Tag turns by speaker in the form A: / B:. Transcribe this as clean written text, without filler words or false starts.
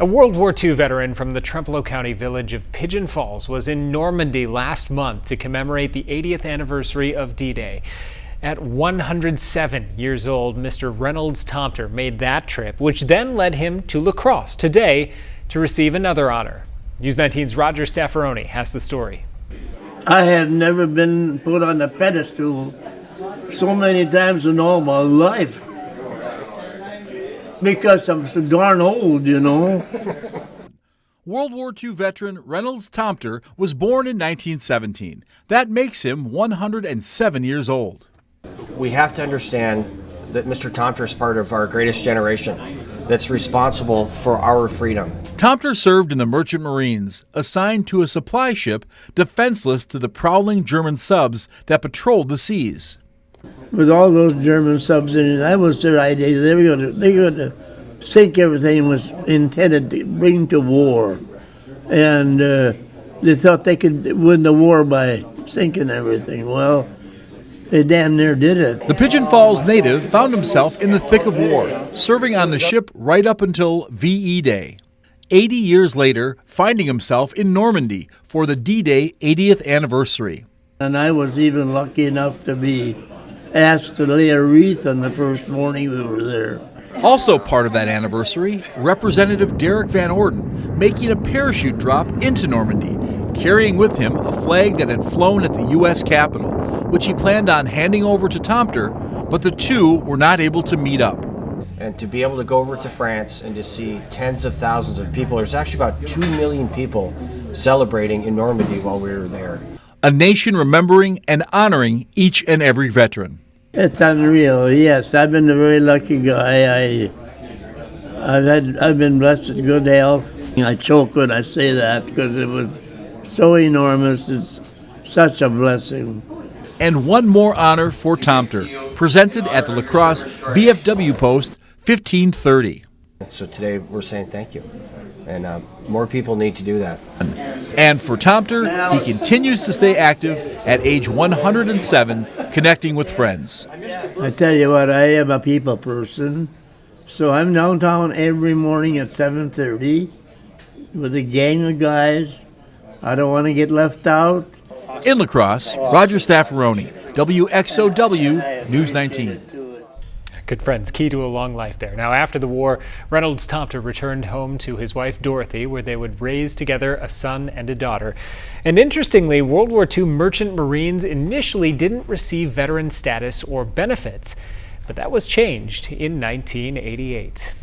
A: A World War II veteran from the Trempealeau County village of Pigeon Falls was in Normandy last month to commemorate the 80th anniversary of D-Day. At 107 years old, Mr. Reynolds Tomter made that trip, which then led him to La Crosse today to receive another honor. News 19's Roger Staffaroni has the story.
B: I have never been put on a pedestal so many times in all my life. Because I'm so darn old, you know.
C: World War II veteran Reynolds Tomter was born in 1917. That makes him 107 years old.
D: We have to understand that Mr. Tomter is part of our greatest generation that's responsible for our freedom.
C: Tomter served in the Merchant Marines, assigned to a supply ship defenseless to the prowling German subs that patrolled the seas.
B: With all those German subs in it, that was their idea. They were going to sink everything was intended to bring to war. And they thought they could win the war by sinking everything. Well, they damn near did it.
C: The Pigeon Falls native found himself in the thick of war, serving on the ship right up until VE Day. 80 years later, finding himself in Normandy for the D-Day 80th anniversary.
B: And I was even lucky enough to be asked to lay a wreath on the first morning we were there.
C: Also part of that anniversary, Representative Derek Van Orden making a parachute drop into Normandy, carrying with him a flag that had flown at the U.S. Capitol, which he planned on handing over to Tomter, but the two were not able to meet up.
D: And to be able to go over to France and to see tens of thousands of people, there's actually about 2 million people celebrating in Normandy while we were there.
C: A nation remembering and honoring each and every veteran.
B: It's unreal. Yes, I've been a very lucky guy. I've been blessed with good health. I choke when I say that because it was so enormous. It's such a blessing.
C: And one more honor for Tomter, presented at the La Crosse VFW Post 1530.
D: So today we're saying thank you. And more people need to do that.
C: And for Tomter, he continues to stay active at age 107, connecting with friends.
B: I tell you what, I am a people person. So I'm downtown every morning at 7:30 with a gang of guys. I don't want to get left out.
C: In La Crosse, Roger Staffaroni, WXOW News 19.
A: Good friends, key to a long life there. Now, after the war, Reynolds Tomter returned home to his wife Dorothy, where they would raise together a son and a daughter. And interestingly, World War II Merchant Marines initially didn't receive veteran status or benefits, but that was changed in 1988.